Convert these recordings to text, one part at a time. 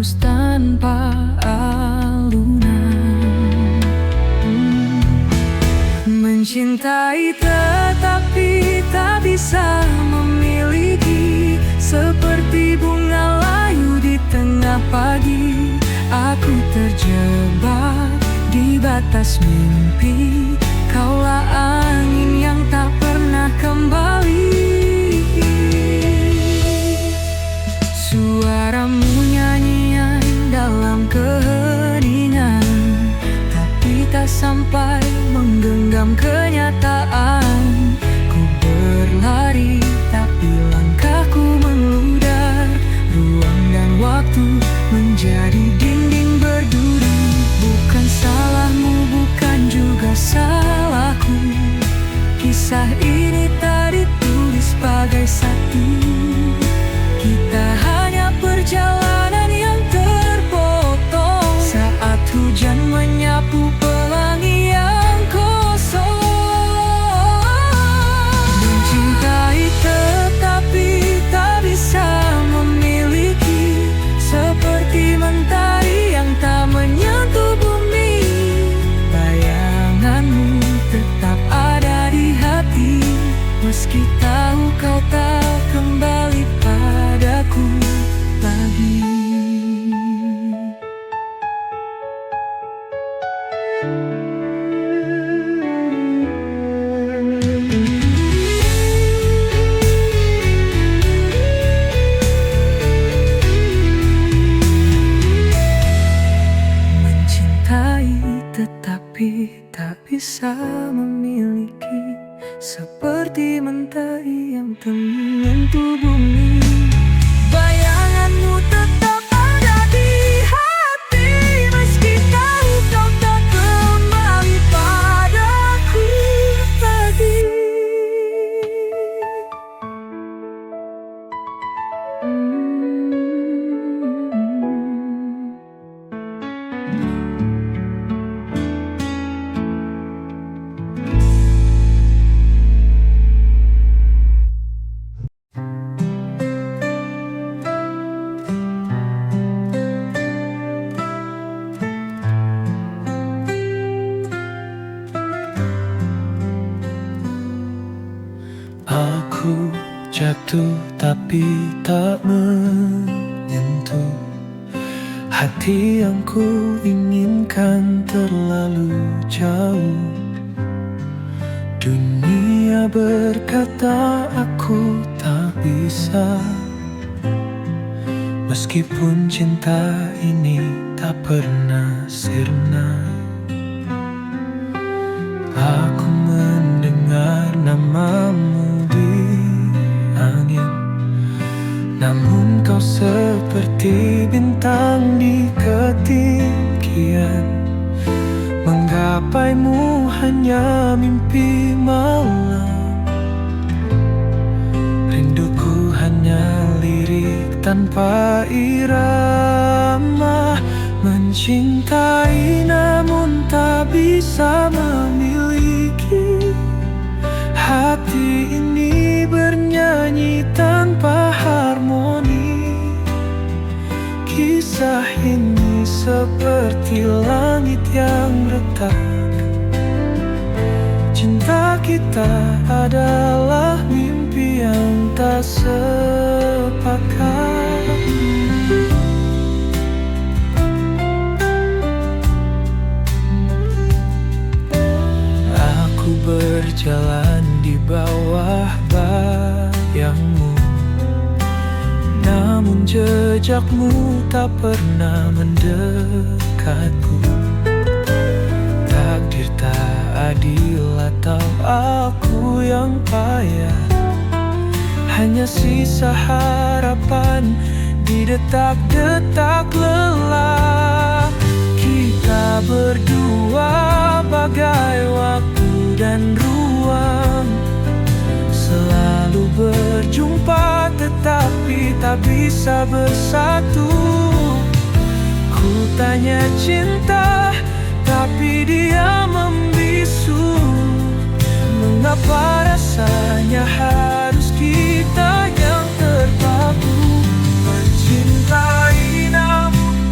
tulus tanpa alunan. Mencintai tetapi tak bisa memiliki, seperti bunga layu di tengah pagi. Aku terjebak di batas mimpi, kaulah angin yang tak pernah kembali. Suaramu nyanyian dalam keheningan, tapi tak sampai menggenggam kenyataan. Ku berlari tapi langkahku mengludar, ruang dan waktu menjadi dinding berduri. Bukan salahmu, bukan juga salahku, kisah ini tak ditulis bagai satu. Kita hanya perjalanan yang terpotong saat hujan menyapu pelangi yang kosong. Mencintai tetapi tak bisa memiliki, seperti mentari yang tak menyentuh bumi. Bayanganmu tetap ada di hati, meski tahu kau tak kembali padaku lagi. Mencintai tetapi tak bisa memiliki, seperti mentari yang tak menyentuh bumi. Bayanganmu tetap ada di hati, meski tahu kau tak kembali padaku lagi. Aku jatuh tapi tak menyentuh hati yang ku inginkan terlalu jauh. Dunia berkata aku tak bisa, meskipun cinta ini tak pernah sirna. Aku mendengar namamu di angin, namun kau seperti bintang di ketinggian. Menggapaimu hanya mimpi malam, rinduku hanya lirik tanpa irama. Mencintai namun tak bisa memiliki, hati ini bernyanyi tanpa harmoni. Kisah ini seperti langit yang retak, cinta kita adalah mimpi yang tak sepakat. Berjalan di bawah bayangmu, namun jejakmu tak pernah mendekatku. Takdir tak adil atau aku yang payah, hanya sisa harapan di detak-detak lelah. Kita berdua bagai waktu dan ruang, selalu berjumpa tetapi tak bisa bersatu. Ku tanya cinta tapi dia membisu, mengapa rasanya harus kita yang terpaku. Mencintai namun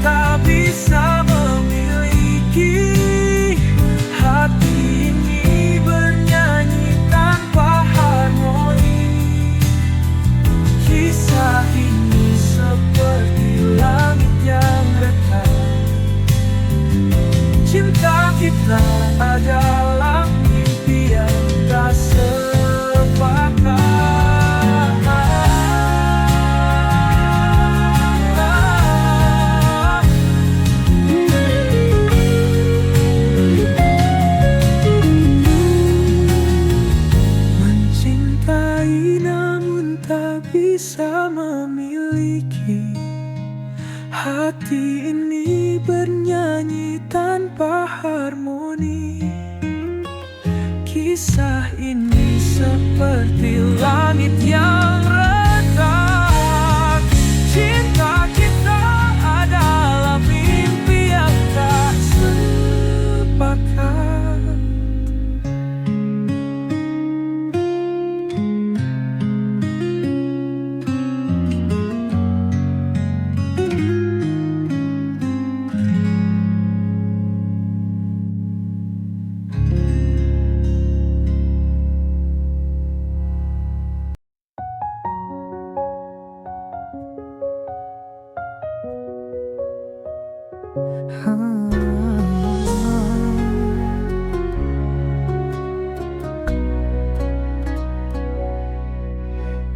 memiliki. Hati ini bernyanyi tanpa harmoni. Kisah ini seperti langit yang retak. Cinta kita adalah mimpi yang tak sepakat.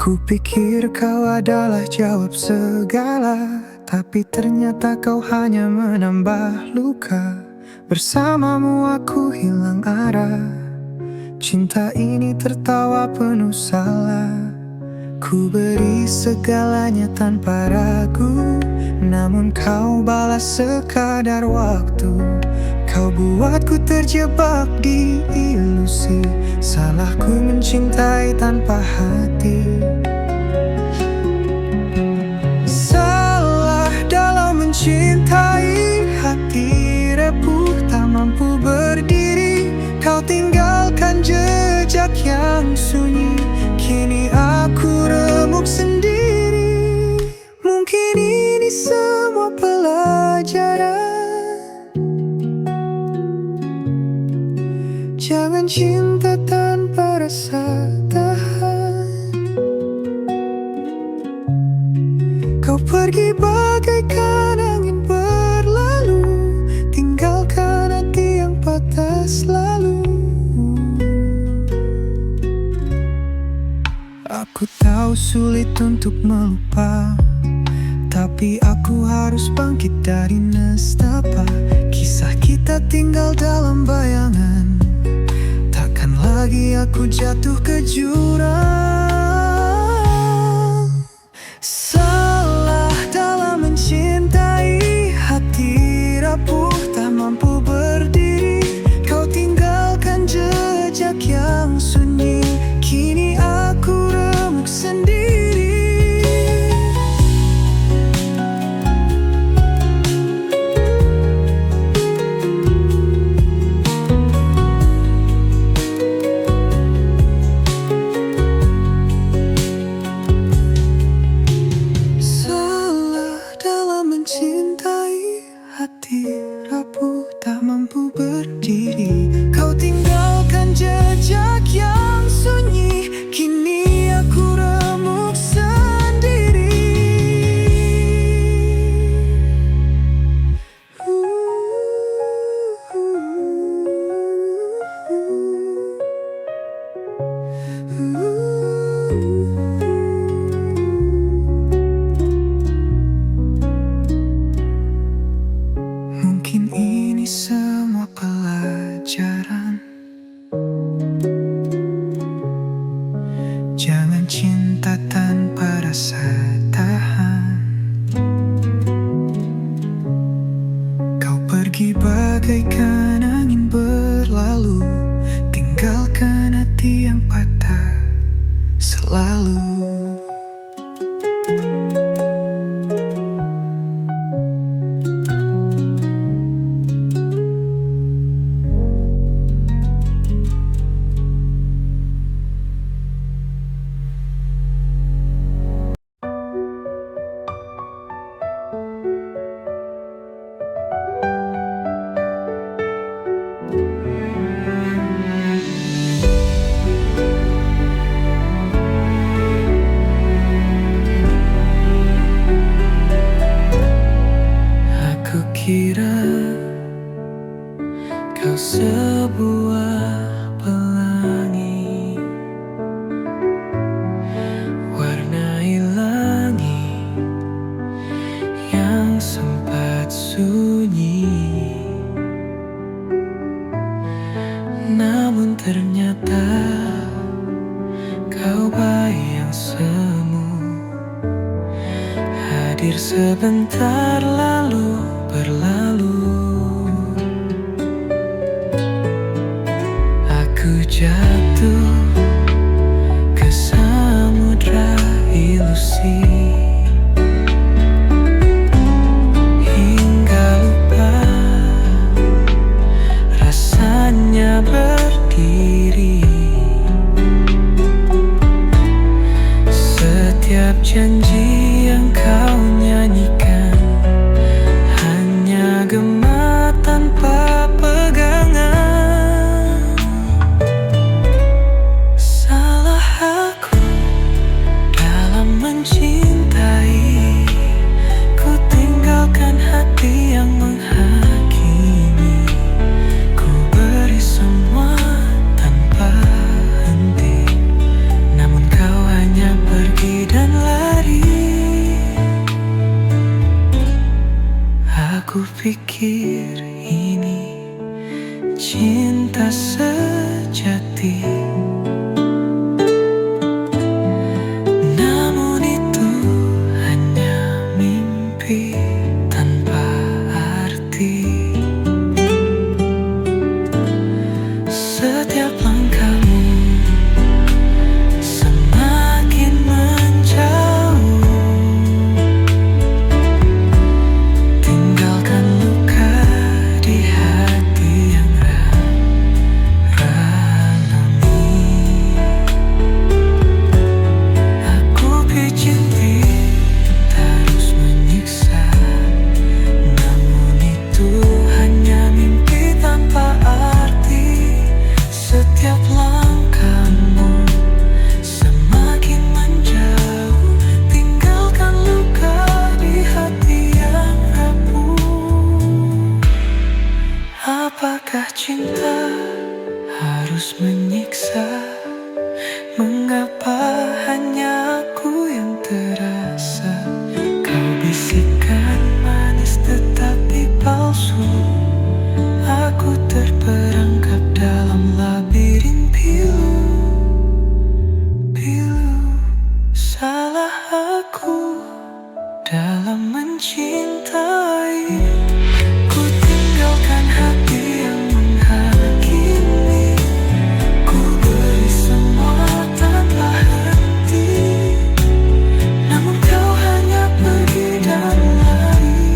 Kupikir kau adalah jawab segala, tapi ternyata kau hanya menambah luka. Bersamamu aku hilang arah. Cinta ini tertawa penuh salah. Ku beri segalanya tanpa ragu, namun kau balas sekadar waktu. Kau buatku terjebak di ilusi. Salahku mencintai tanpa hati. Salah dalam mencintai, hati rapuh tak mampu berdiri. Kau tinggalkan jejak yang sunyi, kini aku remuk sendiri. Mungkin ini semua pelajaran. Jangan cinta tanpa rasa tahan. Kau pergi bagaikan angin berlalu, tinggalkan hati yang patah selalu. Aku tahu sulit untuk melupa, tapi aku harus bangkit dari nestapa. Kisah kita tinggal dalam bayangan, takkan lagi aku jatuh ke jurang. Salah dalam mencintai, hati rapuh tak mampu berdiri. Kau tinggalkan jejak yang sunyi, kini aku remuk sendiri. Hati rapuh tak mampu berdiri. Kau tinggalkan jejak yang sunyi, kini aku remuk sendiri. Mungkin ini semua pelajaran. Jangan cinta tanpa rasa tahan. Kau pergi bagaikan angin berlalu, tinggalkan hati yang patah selalu. hadir sebentar lalu berlalu. Aku jatuh ke samudra ilusi, hingga lupa rasanya berdiri. Setiap janji yang kau nyanyikan hanya gema tanpa pegangan. Salah aku dalam mencintai, ku tinggalkan hati yang menghakimi. Ku beri semua tanpa henti, namun kau hanya pergi dan lari. Aku pikir ini cinta sejati, namun itu hanya mimpi tanpa arti. Setiap langkahmu semakin menjauh, tinggalkan luka di hati yang ralami. Aku pijit terus menyiksa, namun itu hanya mimpi tanpa arti. Setiap langkahmu semakin menjauh, tinggalkan luka di hati yang rapuh. Apakah cinta harus menyiksa? Mengapa hanya aku yang terasa? Kau bisikan manis tetapi palsu. Aku terperangkap dalam labirin pilu. Salah aku dalam mencintai, ku tinggalkan hati yang menghakimi. Ku beri semua tanpa henti, namun kau hanya pergi dan lari.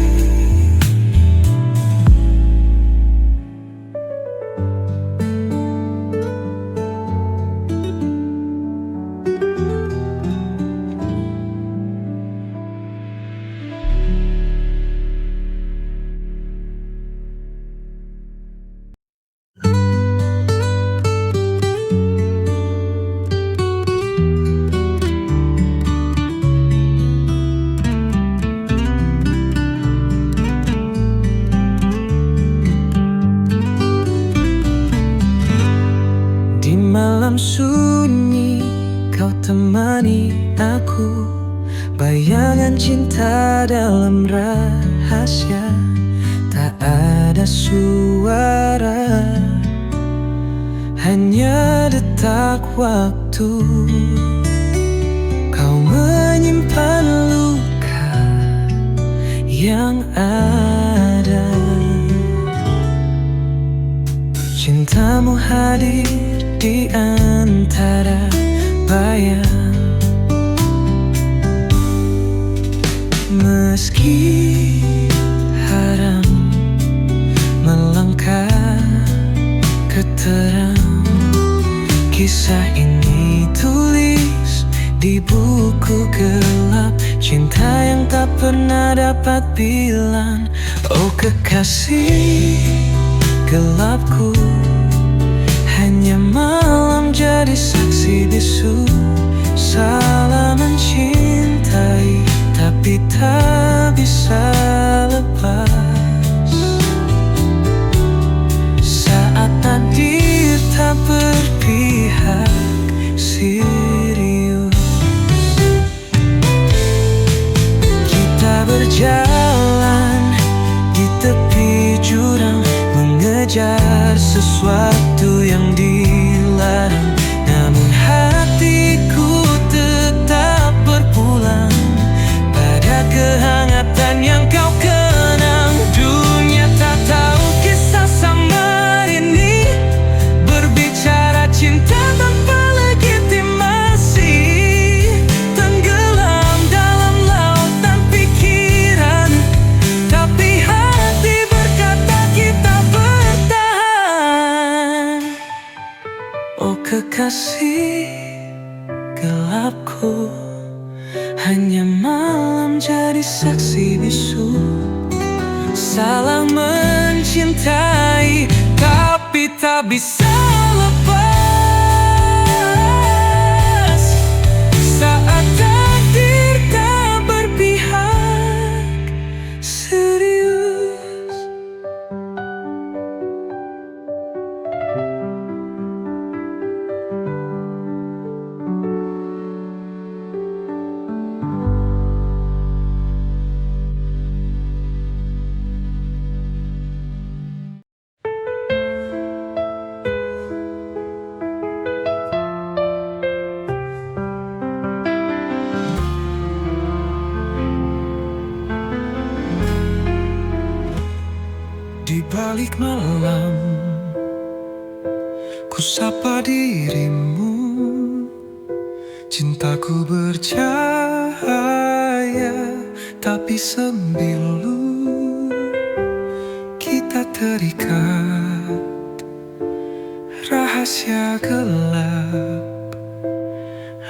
Di malam sunyi kau temani aku, bayangan cinta dalam rahasia. Tak ada suara, hanya detak waktu. Kau menyimpan luka yang ada. Cintamu hadir di antara bayang, meski haram melangkah ke terang. Kisah ini tulis di buku gelap, cinta yang tak pernah dapat bilang. Oh kekasih gelapku, hanya malam jadi saksi bisu. Salah mencintai, tapi tak bisa lepas. Saat takdir tak berpihak serius, kita berjalan di tepi jurang, mengejar sesuatu yang dilarang. Namun hatiku tetap berpulang pada kehangatanmu. kekasih gelapku, hanya malam jadi saksi bisu. Salah mencintai tapi tak bisa lepas saat takdir tak berpihak serius. Di balik malam, ku sapa dirimu. Cintaku bercahaya, tapi sembilu. Kita terikat, rahasia gelap.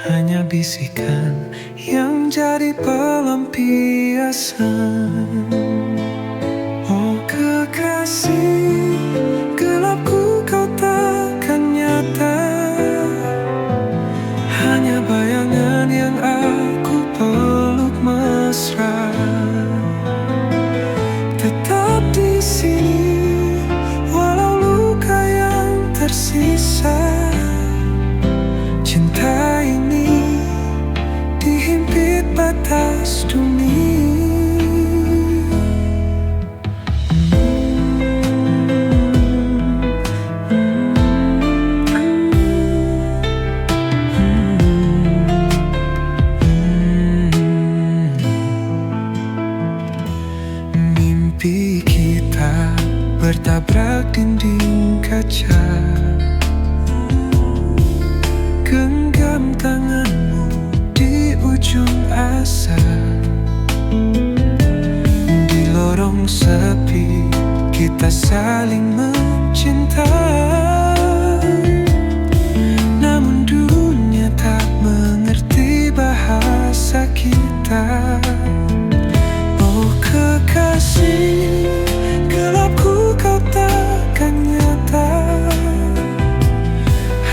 Hanya bisikan yang jadi pelampiasan. Oh kekasih, gelapku kau takkan nyata. Hanya bayangan yang aku peluk mesra. Tetap di sini, walau luka yang tersisa. Cinta ini dihimpit batas dunia. Mimpi kita bertabrak dinding kaca. Genggam tanganmu di ujung asa. Di lorong sepi kita saling mencinta. Namun dunia tak mengerti bahasa kita. Oh kekasih, gelapku kau takkan nyata.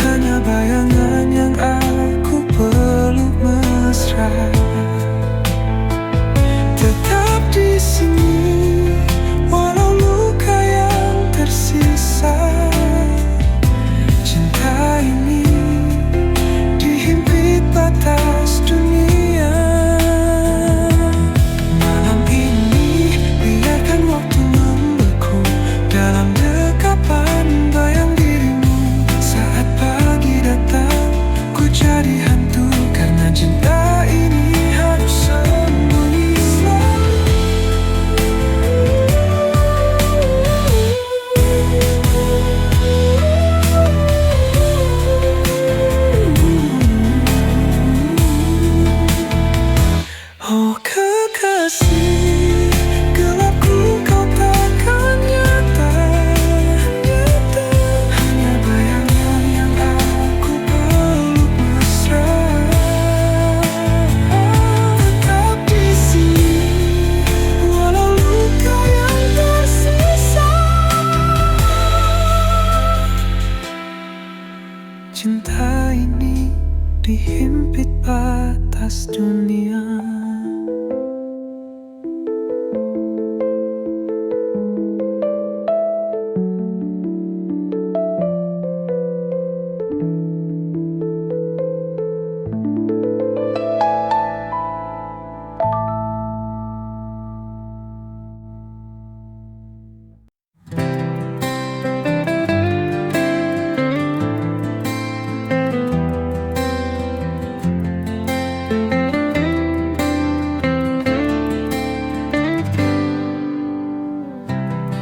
Hanya bayangan yang aku peluk mesra. Tetap di sini, walau luka yang tersisa. Cinta ini dihimpit batas dunia. Malam ini biarkan waktu membeku dalam dekapan bayang dirimu. Saat pagi datang, ku jadi hantu karena cinta ini harus sembunyi selalu. Oh kekasih, gelapku kau takkan nyata. Hanya bayangan yang aku peluk mesra. Tetap di sini, walau luka yang tersisa. Cinta ini dihimpit batas dunia.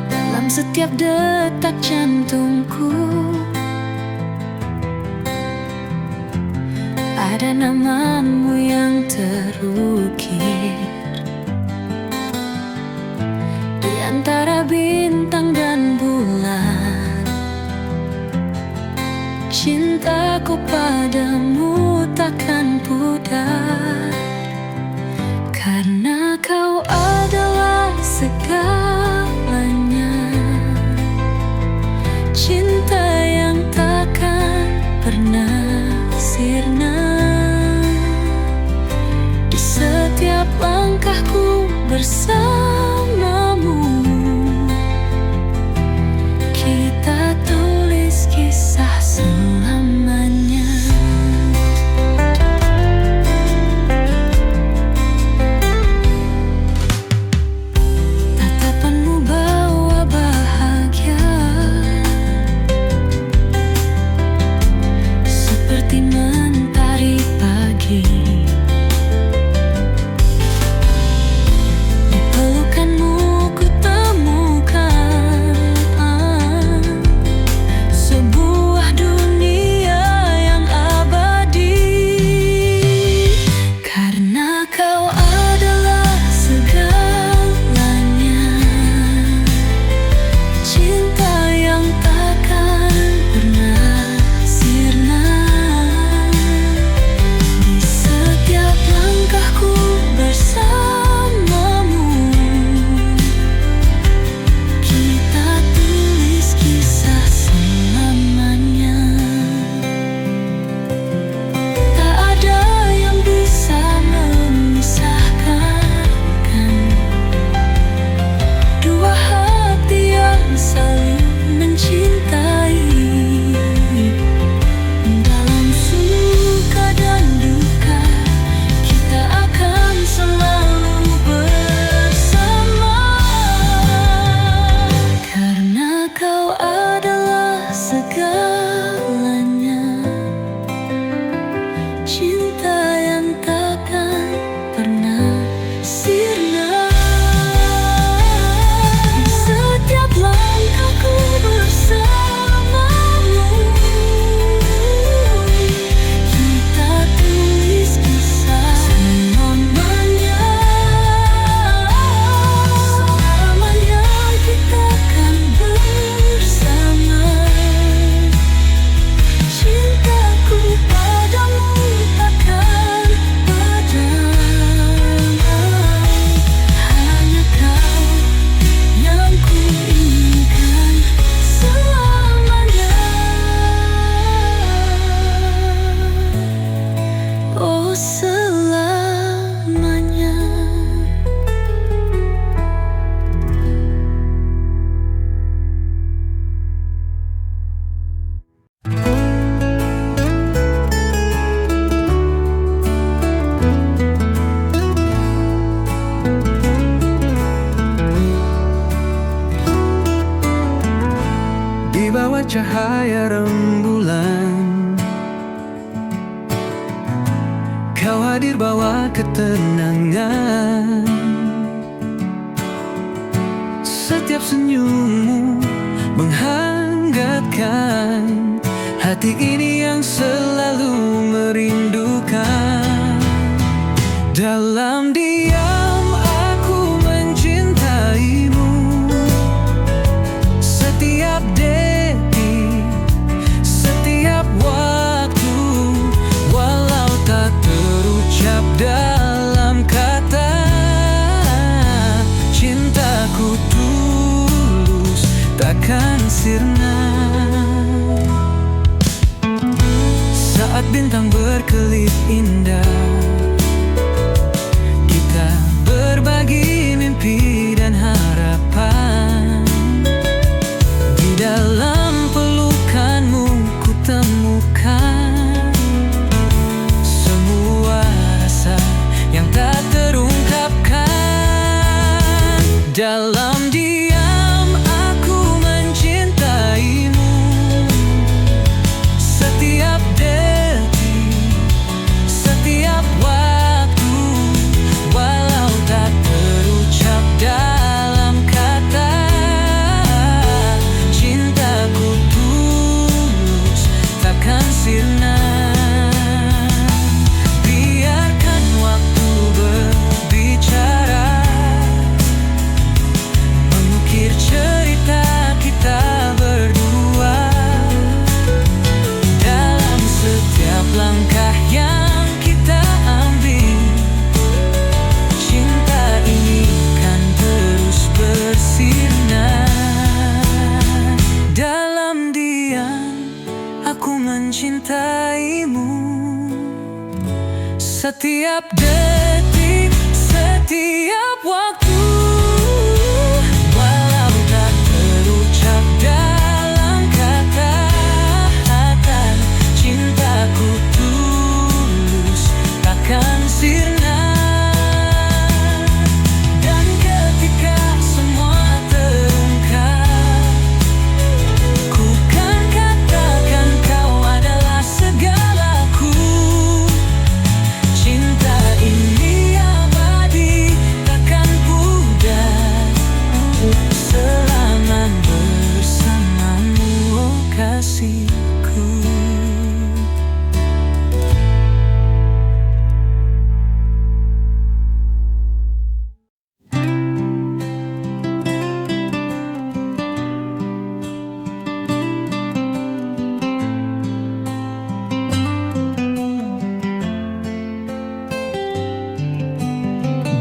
Dalam setiap detak jantungku ada namamu yang terukir di antara bintang dan bulan. Cintaku sadar, karena kau adalah segalanya. Cinta yang takkan pernah sirna. Di setiap langkahku bersamamu, kita tulis kisah selamanya. Tatapanmu bawa bahagia, seperti mentari pagi. Di pelukanmu ku temukan sebuah dunia yang abadi. Karena kau adalah segalanya, cinta yang takkan pernah sirna. Di setiap langkahku bersamamu, kita tulis kisah selamanya. Tak ada yang bisa memisahkan dua hati yang saling mencintai. Dalam suka dan duka, kita akan selalu bersama. Karena kau adalah segalanya, cinta yang takkan pernah sirna. Di setiap langkahku bersamamu, kita tulis kisah selamanya. Selamanya kita akan bersama. Cintaku padamu takkan padam. Hanya kau yang ku inginkan selamanya. Oh, selamanya. Di bawah cahaya rembulan, kau hadir bawa ketenangan. Setiap senyummu menghangatkan hati ini yang selalu merindukan. Dalam diam aku mencintaimu, setiap detik, setiap waktu, walau tak terucap dalam kata. Cintaku tulus, takkan sirna. Saat bintang berkelip indah, kita berbagi mimpi dan harapan. Di dalam pelukanmu ku temukan semua rasa yang tak terungkapkan. Dalam diam aku mencintaimu, setiap detik, setiap waktu, walau tak terucap dalam kata. Cintaku tulus, takkan sirna. Biarkan waktu berbicara, setiap detik, setiap waktu. Walau tak terucap dalam kata-kata, cintaku tulus takkan sirna. Dan ketika semua terungkap, ku kan katakan kau adalah segalaku. Cinta ini abadi, takkan pudar selama bersamamu, oh kasihku.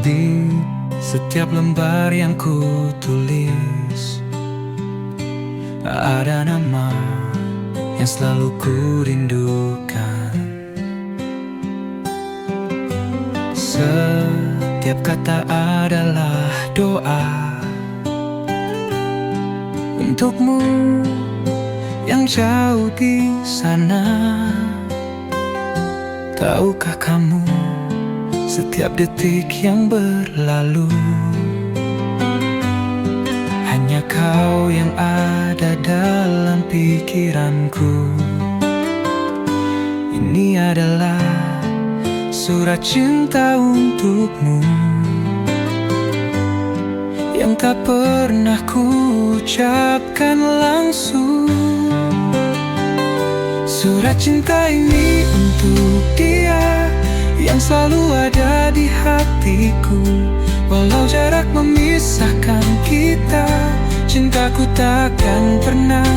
Di setiap lembar yang ku tulis, ada nama yang selalu ku rindukan. Setiap kata adalah doa untukmu yang jauh di sana. Tahukah kamu, setiap detik yang berlalu, hanya kau yang ada dalam pikiranku. Ini adalah surat cinta untukmu yang tak pernah ku ucapkan langsung. Surat cinta ini untuk dia yang selalu ada di hatiku. Walau jarak memisahkan kita, cintaku takkan pernah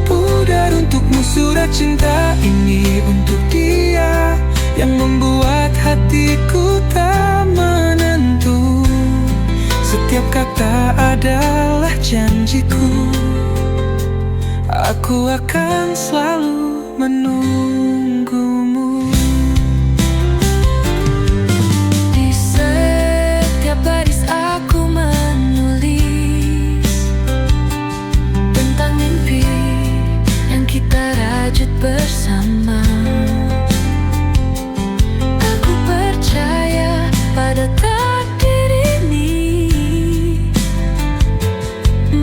pudar untukmu. Surat cinta ini untuk dia yang membuat hatiku tak menentu. Setiap kata adalah janjiku, aku akan selalu menunggumu. Di setiap baris aku menulis tentang mimpi yang kita rajut bersama. Aku percaya pada takdir ini,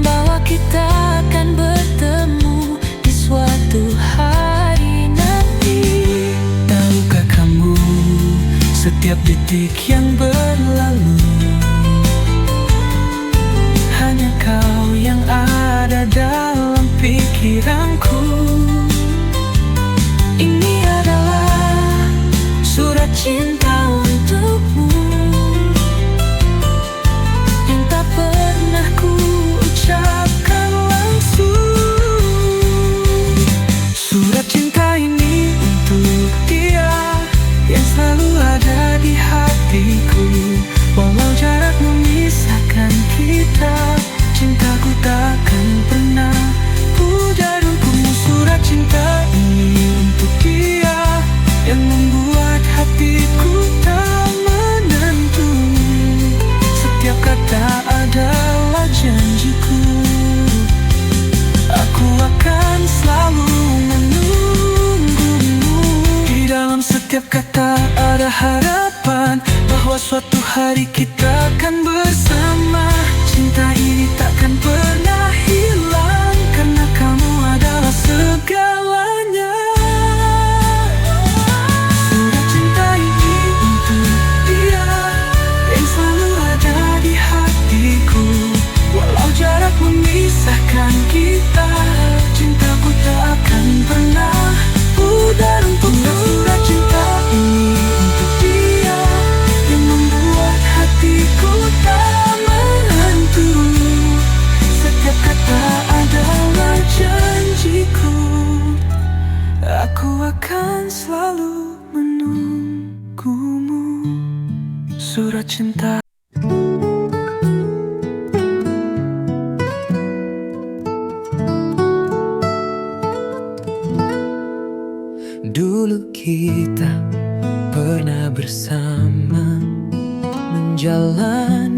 bahwa kita akan bertemu di suatu hari nanti. Tahukah kamu, setiap detik yang berlalu, hanya kau yang ada dalam pikiranku. Ini adalah surat cinta untukmu yang tak pernah ku ucapkan langsung. Surat cinta ini untuk dia yang selalu ada di hatiku. Walau jarak memisahkan kita, cintaku takkan pernah pudar untukmu. Surat cinta ini untuk dia yang membuat hatiku tak menentu. Setiap kata adalah janjiku, aku akan selalu menunggumu. Di dalam setiap kata ada harapan bahwa suatu hari kita akan bersama. Cinta ini takkan pernah hilang, karena kamu adalah segalanya. Surat cinta ini untuk dia yang selalu ada di hatiku. Walau jarak memisahkan kita, cintaku tak akan pernah pudar untukmu. Surat cinta ini untuk dia yang membuat hatiku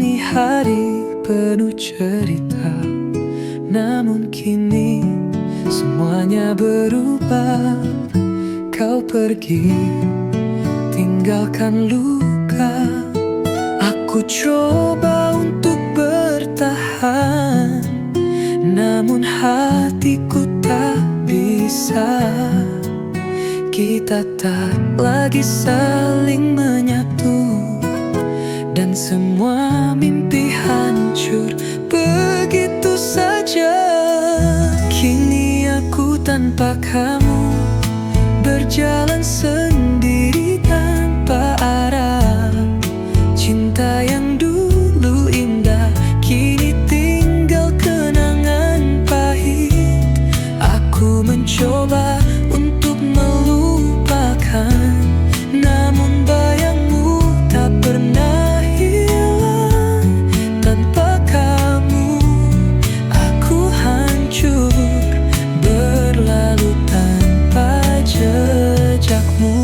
Jalani hari penuh cerita, namun kini semuanya berubah. Kau pergi, tinggalkan luka. Aku coba untuk bertahan, namun hatiku tak bisa. Kita tak lagi saling menyatu, dan semua mimpi hancur begitu saja. Kini aku tanpa kamu, berjalan sendiri tanpa arah. Cinta yang dulu indah kini tinggal kenangan pahit. Aku mencoba untuk melupakan, namun bayangmu tak pernah hilang. Tanpa kamu aku hancur, berlalu tanpa jejakmu.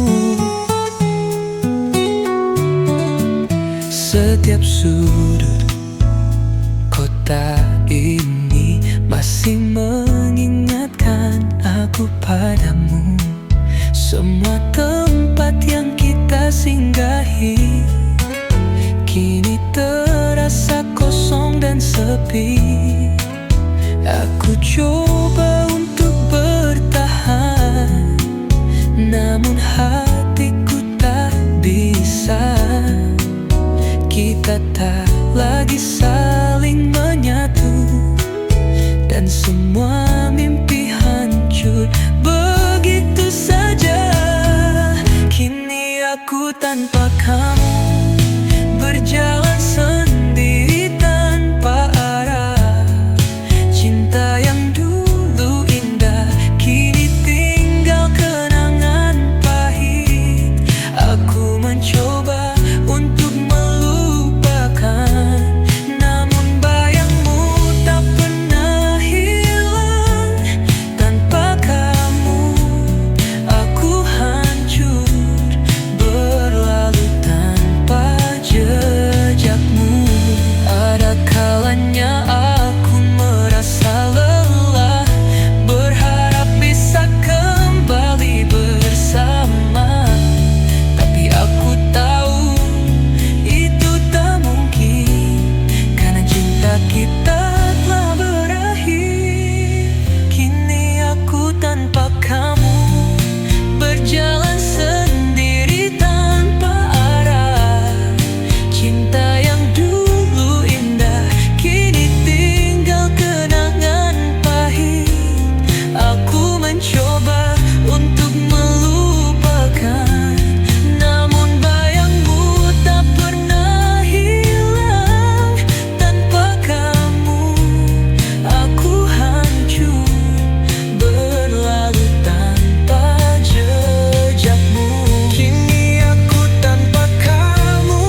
Setiap sudut kota ini masih mengingatkan aku padamu. Semua tempat yang kita singgahi kini terasa kosong dan sepi. Aku coba untuk bertahan, namun hatiku tak bisa. Kita tak lagi saling menyatu, dan semua mimpi hancur begitu saja. Kini aku tanpa kamu, berjalan sendiri tanpa arah. Cinta yang dulu indah kini tinggal kenangan pahit. Aku mencoba untuk melupakan, namun bayangmu tak pernah hilang. Tanpa kamu aku hancur, berlalu tanpa jejakmu. Ada kalanya aku merasa lelah, berharap bisa kembali bersama. Tapi aku tahu itu tak mungkin, karena cinta kita telah berakhir. Kini aku tanpa kamu, berjalan sendiri tanpa arah. Cinta yang dulu indah kini tinggal kenangan pahit. Aku mencoba untuk melupakan, namun bayangmu tak pernah hilang. Tanpa kamu aku hancur, berlalu tanpa jejakmu. Kini aku tanpa kamu,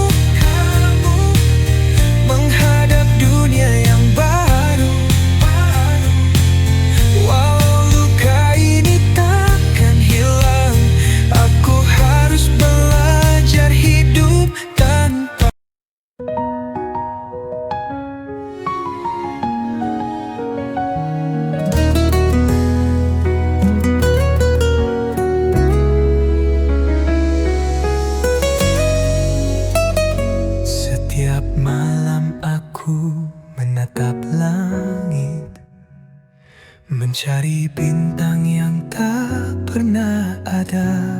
menghadap dunia yang baru. Walau luka ini takkan hilang, aku harus belajar hidup tanpa. Setiap malam aku menatap langit, mencari bintang yang tak pernah ada.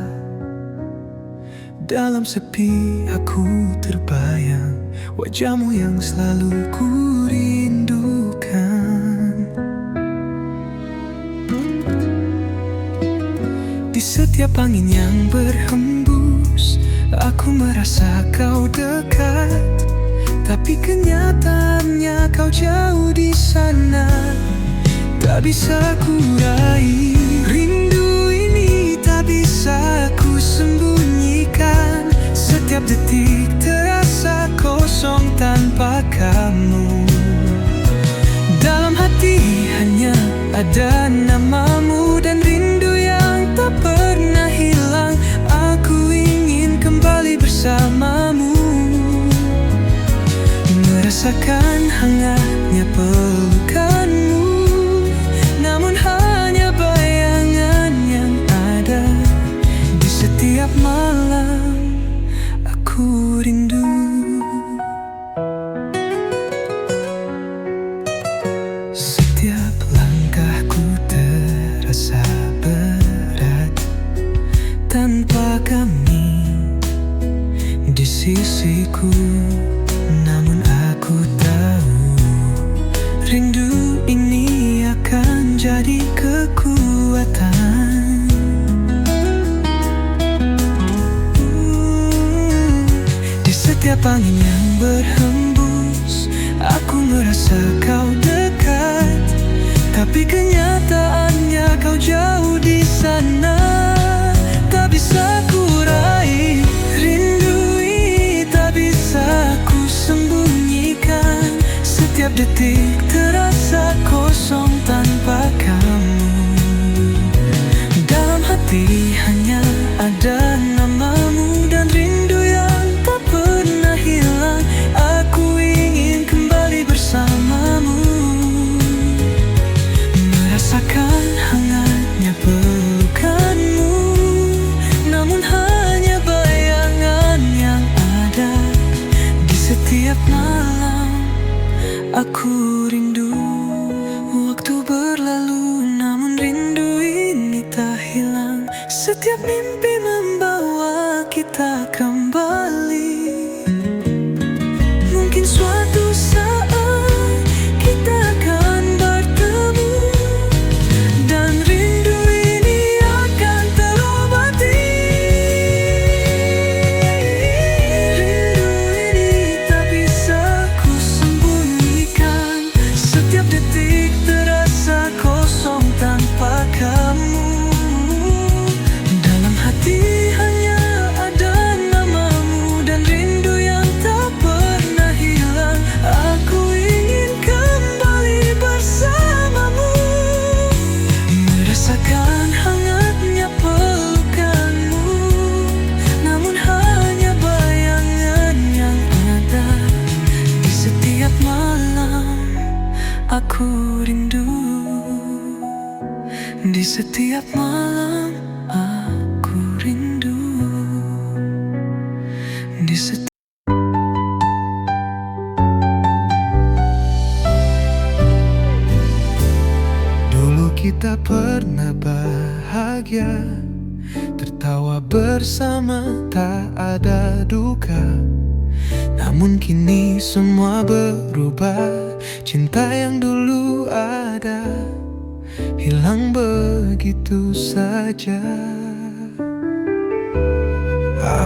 Dalam sepi aku terbayang wajahmu yang selalu ku rindukan. Di setiap angin yang berhembus, aku merasa kau dekat. Tapi kenyataannya kau jauh di sana, tak bisa ku raih. Rindu ini tak bisa ku sembunyikan. Setiap detik terasa kosong tanpa kamu. Dalam hati hanya ada namamu, dan rindu yang tak pernah hilang. Aku ingin kembali bersamamu. Merasakan hangatnya pelukanmu, namun hanya bayangan yang ada. Di setiap malam aku rindu. Setiap langkahku terasa berat tanpa kami di sisiku. Namun aku tahu rindu ini akan jadi kekuatan. Di setiap angin yang berhembus, aku merasa kau dekat, tapi kenyataannya kau jauh di sana. Tak bisa ku raih rindu ini, tak bisa ku sembunyikan. Setiap detik terasa kosong tanpa kamu. Dalam hati hanya ada namamu dan rindu yang tak pernah hilang. Aku ingin kembali bersamamu, merasakan hangatnya pelukanmu, namun hanya bayangan yang ada. Di setiap malam aku rindu. Waktu berlalu namun rindu ini tak hilang. Setiap mimpi membawa kita kembali. Mungkin suatu saat kita akan bertemu, dan rindu ini akan terobati. Rindu ini tak bisa ku sembunyikan. Setiap detik terasa kosong tanpa kamu. Dalam hati hanya ada namamu dan rindu yang tak pernah hilang. Aku ingin kembali bersamamu, merasakan hangatnya pelukanmu, namun hanya bayangan yang ada. Di setiap malam aku rindu. Di setiap malam aku rindu. Di setiap Dulu kita pernah bahagia, tertawa bersama, tak ada duka. Namun kini semua berubah. Cinta yang dulu ada hilang begitu saja.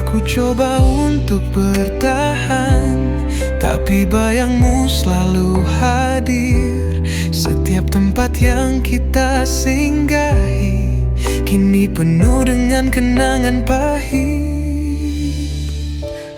Aku coba untuk bertahan, tapi bayangmu selalu hadir. Setiap tempat yang kita singgahi kini penuh dengan kenangan pahit.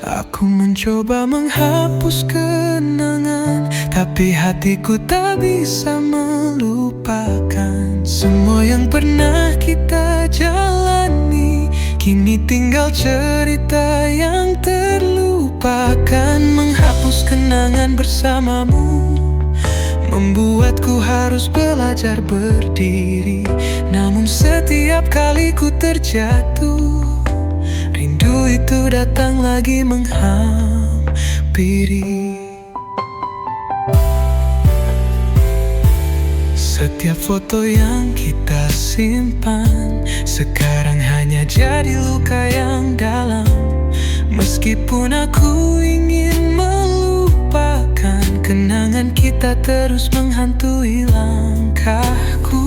Aku mencoba menghapus kenangan, tapi hatiku tak bisa melupakan semua yang pernah kita jalani. Kini tinggal cerita yang terlupakan. Menghapus kenangan bersamamu membuatku harus belajar berdiri. Namun setiap kali ku terjatuh, rindu itu datang lagi menghampiri. Setiap foto yang kita simpan sekarang hanya jadi luka yang dalam. Meskipun aku ingin melupakan, kenangan kita terus menghantui langkahku.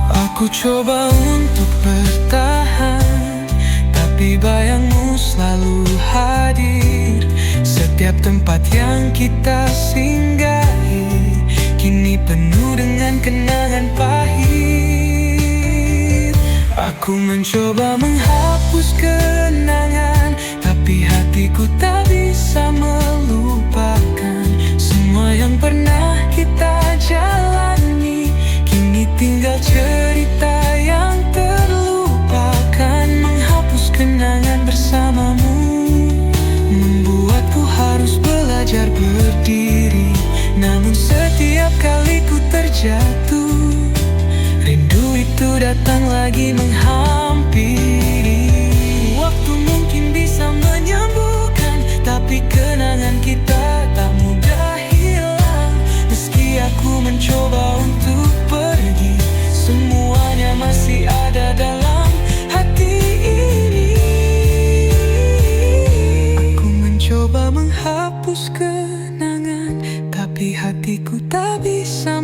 Aku coba untuk bertahan, tapi bayangmu selalu hadir. Setiap tempat yang kita singgahi kini penuh dengan kenangan pahit. Aku mencoba menghapus kenangan, tapi hatiku tak bisa melupakan semua yang pernah kita jalani. Kini tinggal cerita yang terlupakan. Menghapus kenangan bersamamu membuatku itu datang lagi menghampiri. Waktu mungkin bisa menyembuhkan, tapi kenangan kita tak mudah hilang. Meski aku mencoba untuk pergi, semuanya masih ada dalam hati ini. Aku mencoba menghapus kenangan, tapi hatiku tak bisa